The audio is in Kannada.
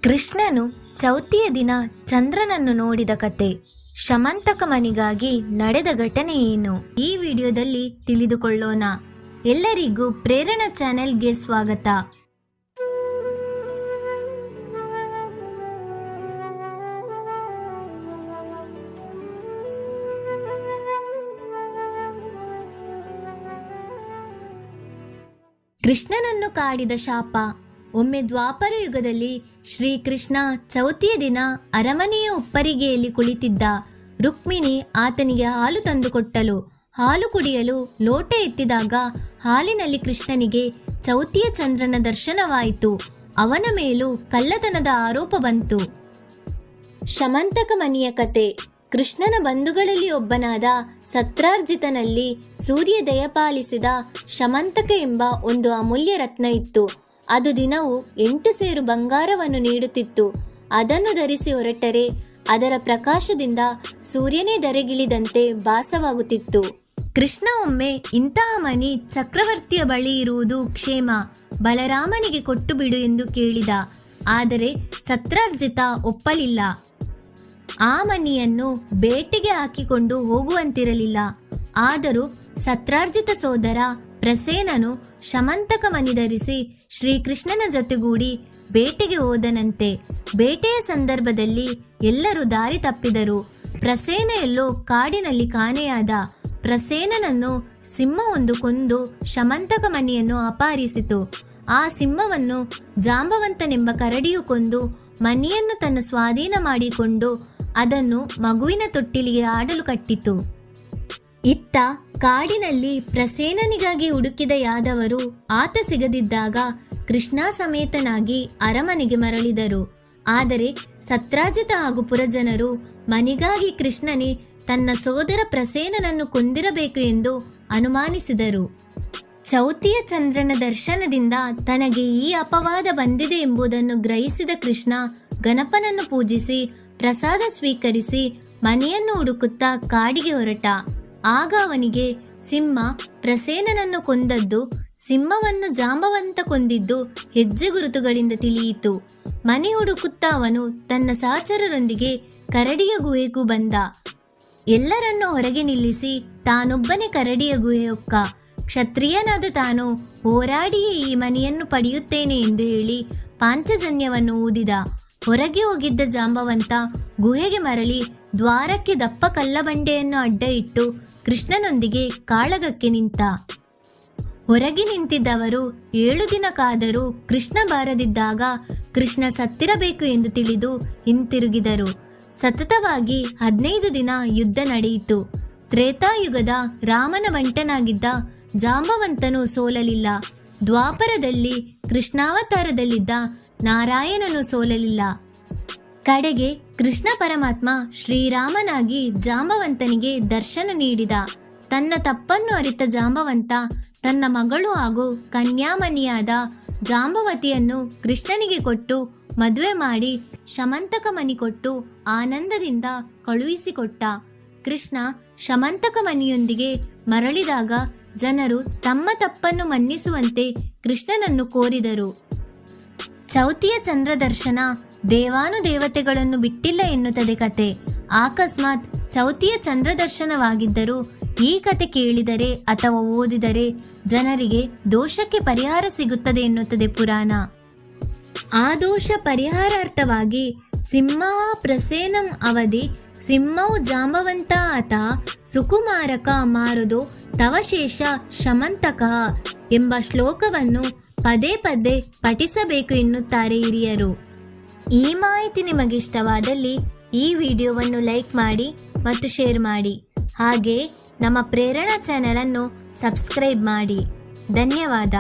ಕೃಷ್ಣನು ಚೌತಿಯ ದಿನ ಚಂದ್ರನನ್ನು ನೋಡಿದ ಕತೆ. ಶಮಂತಕ ಮನಿಗಾಗಿ ನಡೆದ ಘಟನೆ ಏನು? ಈ ವಿಡಿಯೋದಲ್ಲಿ ತಿಳಿದುಕೊಳ್ಳೋಣ. ಎಲ್ಲರಿಗೂ ಪ್ರೇರಣಾ ಚಾನೆಲ್ಗೆ ಸ್ವಾಗತ. ಕೃಷ್ಣನನ್ನು ಕಾಡಿದ ಶಾಪ. ಒಮ್ಮೆ ದ್ವಾಪರ ಯುಗದಲ್ಲಿ ಶ್ರೀಕೃಷ್ಣ ಚೌತಿಯ ದಿನ ಅರಮನೆಯ ಉಪ್ಪರಿಗೆಯಲ್ಲಿ ಕುಳಿತಿದ್ದ. ರುಕ್ಮಿಣಿ ಆತನಿಗೆ ಹಾಲು ತಂದುಕೊಟ್ಟಳು. ಹಾಲು ಕುಡಿಯಲು ಲೋಟ ಎತ್ತಿದಾಗ ಹಾಲಿನಲ್ಲಿ ಕೃಷ್ಣನಿಗೆ ಚೌತಿಯ ಚಂದ್ರನ ದರ್ಶನವಾಯಿತು. ಅವನ ಮೇಲೂ ಕಳ್ಳತನದ ಆರೋಪ ಬಂತು. ಶಮಂತಕ ಮನಿಯ ಕತೆ. ಕೃಷ್ಣನ ಬಂಧುಗಳಲ್ಲಿ ಒಬ್ಬನಾದ ಸತ್ರಾರ್ಜಿತನಲ್ಲಿ ಸೂರ್ಯ ದಯಪಾಲಿಸಿದ ಶಮಂತಕ ಎಂಬ ಒಂದು ಅಮೂಲ್ಯ ರತ್ನ ಇತ್ತು. ಅದು ದಿನವೂ 8 ಸೇರು ಬಂಗಾರವನ್ನು ನೀಡುತ್ತಿತ್ತು. ಅದನ್ನು ಧರಿಸಿ ಹೊರಟರೆ ಅದರ ಪ್ರಕಾಶದಿಂದ ಸೂರ್ಯನೇ ಧರೆಗಿಳಿದಂತೆ ಭಾಸವಾಗುತ್ತಿತ್ತು. ಕೃಷ್ಣ ಒಮ್ಮೆ ಇಂತಹ ಮಣಿ ಚಕ್ರವರ್ತಿಯ ಬಳಿ ಇರುವುದು ಕ್ಷೇಮ, ಬಲರಾಮನಿಗೆ ಕೊಟ್ಟು ಬಿಡು ಎಂದು ಕೇಳಿದ. ಆದರೆ ಸತ್ರಾರ್ಜಿತ ಒಪ್ಪಲಿಲ್ಲ. ಆ ಮಣಿಯನ್ನು ಬೇಟೆಗೆ ಹಾಕಿಕೊಂಡು ಹೋಗುವಂತಿರಲಿಲ್ಲ. ಆದರೂ ಸತ್ರಾರ್ಜಿತ ಸೋದರ ಪ್ರಸೇನನು ಶಮಂತಕ ಮಣಿ ಧರಿಸಿ ಶ್ರೀಕೃಷ್ಣನ ಜೊತೆಗೂಡಿ ಬೇಟೆಗೆ ಹೋದನಂತೆ. ಬೇಟೆಯ ಸಂದರ್ಭದಲ್ಲಿ ಎಲ್ಲರೂ ದಾರಿ ತಪ್ಪಿದರು. ಪ್ರಸೇನ ಎಲ್ಲೋ ಕಾಡಿನಲ್ಲಿ ಕಾಣೆಯಾದ. ಪ್ರಸೇನನನ್ನು ಸಿಂಹವೊಂದು ಕೊಂದು ಶಮಂತಕ ಮಣಿಯನ್ನು ಅಪಹರಿಸಿತು. ಆ ಸಿಂಹವನ್ನು ಜಾಂಬವಂತನೆಂಬ ಕರಡಿಯು ಕೊಂದು ಮಣಿಯನ್ನು ತನ್ನ ಸ್ವಾಧೀನ ಮಾಡಿಕೊಂಡು ಅದನ್ನು ಮಗುವಿನ ತೊಟ್ಟಿಲಿಗೆ ಆಡಲು ಕಟ್ಟಿತು. ಇತ್ತ ಕಾಡಿನಲ್ಲಿ ಪ್ರಸೇನನಿಗಾಗಿ ಹುಡುಕಿದ ಯಾದವರು ಆತ ಸಿಗದಿದ್ದಾಗ ಕೃಷ್ಣ ಸಮೇತನಾಗಿ ಅರಮನೆಗೆ ಮರಳಿದರು. ಆದರೆ ಸತ್ರಾಜಿತ ಹಾಗೂ ಪುರಜನರು ಮನಿಗಾಗಿ ಕೃಷ್ಣನೇ ತನ್ನ ಸೋದರ ಪ್ರಸೇನನನ್ನು ಕೊಂದಿರಬೇಕು ಎಂದು ಅನುಮಾನಿಸಿದರು. ಚೌತಿಯ ಚಂದ್ರನ ದರ್ಶನದಿಂದ ತನಗೆ ಈ ಅಪವಾದ ಬಂದಿದೆ ಎಂಬುದನ್ನು ಗ್ರಹಿಸಿದ ಕೃಷ್ಣ ಗಣಪನನ್ನು ಪೂಜಿಸಿ ಪ್ರಸಾದ ಸ್ವೀಕರಿಸಿ ಮನೆಯನ್ನು ಹುಡುಕುತ್ತಾ ಕಾಡಿಗೆ ಹೊರಟ. ಆಗ ಅವನಿಗೆ ಸಿಂಹ ಪ್ರಸೇನನನ್ನು ಕೊಂದದ್ದು, ಸಿಂಹವನ್ನು ಜಾಂಬವಂತ ಕೊಂದಿದ್ದು ಹೆಜ್ಜೆ ಗುರುತುಗಳಿಂದ ತಿಳಿಯಿತು. ಮನೆ ಹುಡುಕುತ್ತಾ ಅವನು ತನ್ನ ಸಹಚರರೊಂದಿಗೆ ಕರಡಿಯ ಗುಹೆಗೂ ಬಂದ. ಎಲ್ಲರನ್ನೂ ಹೊರಗೆ ನಿಲ್ಲಿಸಿ ತಾನೊಬ್ಬನೇ ಕರಡಿಯ ಗುಹೆಯೊಕ್ಕ. ಕ್ಷತ್ರಿಯನಾದ ತಾನು ಹೋರಾಡಿಯೇ ಈ ಮನೆಯನ್ನು ಪಡೆಯುತ್ತೇನೆ ಎಂದು ಹೇಳಿ ಪಾಂಚಜನ್ಯವನ್ನು ಊದಿದ. ಹೊರಗೆ ಹೋಗಿದ್ದ ಜಾಂಬವಂತ ಗುಹೆಗೆ ಮರಳಿ ದ್ವಾರಕ್ಕೆ ದಪ್ಪ ಕಲ್ಲಬಂಡೆಯನ್ನು ಅಡ್ಡ ಇಟ್ಟು ಕೃಷ್ಣನೊಂದಿಗೆ ಕಾಳಗಕ್ಕೆ ನಿಂತ. ಹೊರಗೆ ನಿಂತಿದ್ದವರು 7 ದಿನ ಕಾದರೂ ಕೃಷ್ಣ ಬಾರದಿದ್ದಾಗ ಕೃಷ್ಣ ಸತ್ತಿರಬೇಕು ಎಂದು ತಿಳಿದು ಹಿಂತಿರುಗಿದರು. ಸತತವಾಗಿ 15 ದಿನ ಯುದ್ಧ ನಡೆಯಿತು. ತ್ರೇತಾಯುಗದ ರಾಮನ ಬಂಟನಾಗಿದ್ದ ಜಾಂಬವಂತನು ಸೋಲಲಿಲ್ಲ. ದ್ವಾಪರದಲ್ಲಿ ಕೃಷ್ಣಾವತಾರದಲ್ಲಿದ್ದ ನಾರಾಯಣನು ಸೋಲಲಿಲ್ಲ. ಕಡೆಗೆ ಕೃಷ್ಣ ಪರಮಾತ್ಮ ಶ್ರೀರಾಮನಾಗಿ ಜಾಂಬವಂತನಿಗೆ ದರ್ಶನ ನೀಡಿದ. ತನ್ನ ತಪ್ಪನ್ನು ಅರಿತ ಜಾಂಬವಂತ ತನ್ನ ಮಗಳು ಹಾಗೂ ಕನ್ಯಾಮಣಿಯಾದ ಜಾಂಬವತಿಯನ್ನು ಕೃಷ್ಣನಿಗೆ ಕೊಟ್ಟು ಮದುವೆ ಮಾಡಿ ಶಮಂತಕ ಮಣಿ ಕೊಟ್ಟು ಆನಂದದಿಂದ ಕಳುಹಿಸಿಕೊಟ್ಟ. ಕೃಷ್ಣ ಶಮಂತಕ ಮಣಿಯೊಂದಿಗೆ ಮರಳಿದಾಗ ಜನರು ತಮ್ಮ ತಪ್ಪನ್ನು ಮನ್ನಿಸುವಂತೆ ಕೃಷ್ಣನನ್ನು ಕೋರಿದರು. ಚೌತಿಯ ಚಂದ್ರ ದರ್ಶನ ದೇವಾನುದೇವತೆಗಳನ್ನು ಬಿಟ್ಟಿಲ್ಲ ಎನ್ನುತ್ತದೆ ಕತೆ. ಅಕಸ್ಮಾತ್ ಚೌತಿಯ ಚಂದ್ರ ದರ್ಶನವಾಗಿದ್ದರೂ ಈ ಕತೆ ಕೇಳಿದರೆ ಅಥವಾ ಓದಿದರೆ ಜನರಿಗೆ ದೋಷಕ್ಕೆ ಪರಿಹಾರ ಸಿಗುತ್ತದೆ ಎನ್ನುತ್ತದೆ ಪುರಾಣ. ಆ ದೋಷ ಪರಿಹಾರಾರ್ಥವಾಗಿ ಸಿಂಹ ಪ್ರಸೇನಂ ಅವಧಿ ಸಿಂಹವು ಜಾಂಬವಂತ ಅತ ಸುಕುಮಾರಕ ಮಾರುದು ತವಶೇಷ ಶಮಂತಕ ಎಂಬ ಶ್ಲೋಕವನ್ನು ಪದೇ ಪದೇ ಪಠಿಸಬೇಕು ಎನ್ನುತ್ತಾರೆ ಹಿರಿಯರು. ಈ ಮಾಹಿತಿ ನಿಮಗಿಷ್ಟವಾದಲ್ಲಿ ಈ ವಿಡಿಯೋವನ್ನು ಲೈಕ್ ಮಾಡಿ ಮತ್ತು ಶೇರ್ ಮಾಡಿ. ಹಾಗೆ ನಮ್ಮ ಪ್ರೇರಣಾ ಚಾನೆಲ್ ಅನ್ನು ಸಬ್ಸ್ಕ್ರೈಬ್ ಮಾಡಿ. ಧನ್ಯವಾದ.